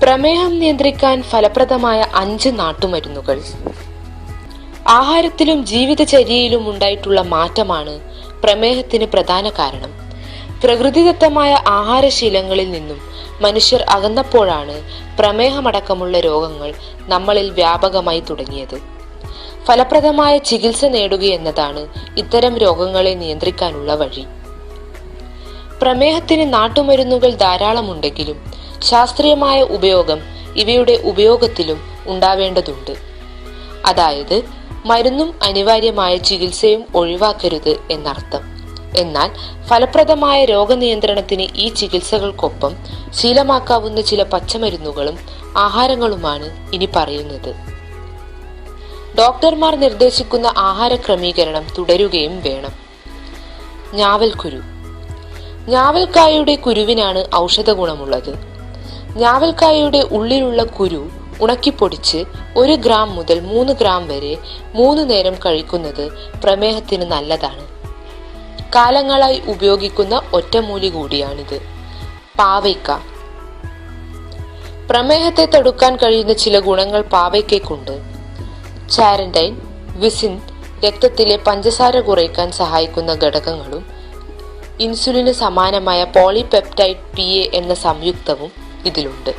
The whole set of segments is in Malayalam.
പ്രമേഹം നിയന്ത്രിക്കാൻ ഫലപ്രദമായ 5 നാട്ടുമരുന്നുകൾ. ആഹാരത്തിലും ജീവിതചര്യയിലും ഉണ്ടായിട്ടുള്ള മാറ്റമാണ് പ്രമേഹത്തിന് പ്രധാന കാരണം. പ്രകൃതിദത്തമായ ആഹാരശീലങ്ങളിൽ നിന്നും മനുഷ്യർ അകന്നപ്പോഴാണ് പ്രമേഹമടക്കമുള്ള രോഗങ്ങൾ നമ്മളിൽ വ്യാപകമായി തുടങ്ങിയത്. ഫലപ്രദമായ ചികിത്സ നേടുകയെന്നതാണ് ഇത്തരം രോഗങ്ങളെ നിയന്ത്രിക്കാനുള്ള വഴി. പ്രമേഹത്തിന് നാട്ടുമരുന്നുകൾ ധാരാളമുണ്ടെങ്കിലും ശാസ്ത്രീയമായ ഉപയോഗം ഇവയുടെ ഉപയോഗത്തിലും ഉണ്ടാവേണ്ടതുണ്ട്. അതായത് മരുന്നും അനിവാര്യമായ ചികിത്സയും ഒഴിവാക്കരുത് എന്നർത്ഥം. എന്നാൽ ഫലപ്രദമായ രോഗനിയന്ത്രണത്തിന് ഈ ചികിത്സകൾക്കൊപ്പം ശീലമാക്കാവുന്ന ചില പച്ചമരുന്നുകളും ആഹാരങ്ങളുമാണ് ഇനി പറയുന്നത്. ഡോക്ടർമാർ നിർദ്ദേശിക്കുന്ന ആഹാര ക്രമീകരണം തുടരുകയും വേണം. ഞാവൽക്കുരു. ഞാവൽക്കായയുടെ കുരുവിനാണ് ഔഷധ ഗുണമുള്ളത്. ഞാവൽക്കായയുടെ ഉള്ളിലുള്ള കുരു ഉണക്കിപ്പൊടിച്ച് 1 ഗ്രാം മുതൽ 3 ഗ്രാം വരെ 3 നേരം കഴിക്കുന്നത് പ്രമേഹത്തിന് നല്ലതാണ്. കാലങ്ങളായി ഉപയോഗിക്കുന്ന ഒറ്റമൂലി കൂടിയാണിത്. പാവയ്ക്ക. പ്രമേഹത്തെ തടുക്കാൻ കഴിയുന്ന ചില ഗുണങ്ങൾ പാവയ്ക്കയ്ക്കുണ്ട്. ചാരന്റൈൻ, വിസിൻ രക്തത്തിലെ പഞ്ചസാര കുറയ്ക്കാൻ സഹായിക്കുന്ന ഘടകങ്ങളും ഇൻസുലിന് സമാനമായ പോളിപെപ്റ്റൈഡ് PA എന്ന സംയുക്തവും ഇതിലുണ്ട്.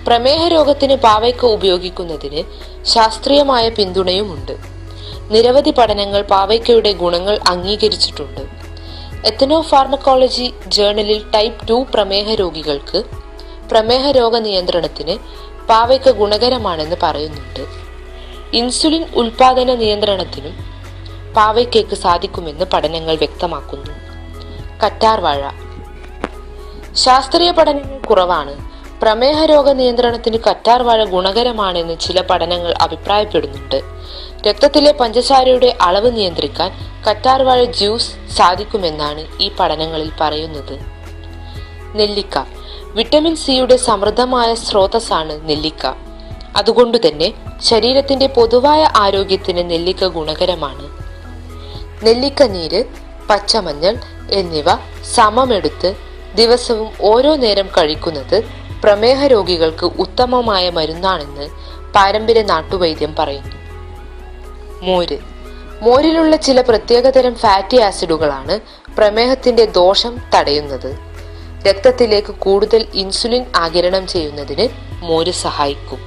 പ്രമേഹ രോഗത്തിന് പാവയ്ക്ക ഉപയോഗിക്കുന്നതിന് ശാസ്ത്രീയമായ പിന്തുണയുമുണ്ട്. നിരവധി പഠനങ്ങൾ പാവയ്ക്കയുടെ ഗുണങ്ങൾ അംഗീകരിച്ചിട്ടുണ്ട്. എത്തനോഫാർമക്കോളജി ജേർണലിൽ ടൈപ്പ് 2 പ്രമേഹ രോഗികൾക്ക് പ്രമേഹ രോഗ നിയന്ത്രണത്തിന് പാവയ്ക്ക ഗുണകരമാണെന്ന് പറയുന്നുണ്ട്. ഇൻസുലിൻ ഉൽപാദന നിയന്ത്രണത്തിനും പാവയ്ക്കയ്ക്ക് സാധിക്കുമെന്ന് പഠനങ്ങൾ വ്യക്തമാക്കുന്നു. കറ്റാർവാഴ. ശാസ്ത്രീയ പഠനങ്ങൾ കുറവാണ്. പ്രമേഹ രോഗ നിയന്ത്രണത്തിന് കറ്റാർവാഴ ഗുണകരമാണെന്ന് ചില പഠനങ്ങൾ അഭിപ്രായപ്പെടുന്നുണ്ട്. രക്തത്തിലെ പഞ്ചസാരയുടെ അളവ് നിയന്ത്രിക്കാൻ കറ്റാർവാഴ ജ്യൂസ് സാധിക്കുമെന്നാണ് ഈ പഠനങ്ങളിൽ പറയുന്നത്. നെല്ലിക്ക. വിറ്റമിൻ സിയുടെ സമൃദ്ധമായ സ്രോതസ്സാണ് നെല്ലിക്ക. അതുകൊണ്ടുതന്നെ ശരീരത്തിന്റെ പൊതുവായ ആരോഗ്യത്തിന് നെല്ലിക്ക ഗുണകരമാണ്. നെല്ലിക്ക നീര്, പച്ചമഞ്ഞൾ എന്നിവ സമമെടുത്ത് ദിവസവും ഓരോ നേരം കഴിക്കുന്നത് പ്രമേഹ രോഗികൾക്ക് ഉത്തമമായ മരുന്നാണെന്ന് പാരമ്പര്യ നാട്ടുവൈദ്യം പറയുന്നു. മോര്. മോരിലുള്ള ചില പ്രത്യേകതരം ഫാറ്റി ആസിഡുകളാണ് പ്രമേഹത്തിന്റെ ദോഷം തടയുന്നത്. രക്തത്തിലേക്ക് കൂടുതൽ ഇൻസുലിൻ ആഗിരണം ചെയ്യുന്നതിന് മോര് സഹായിക്കും.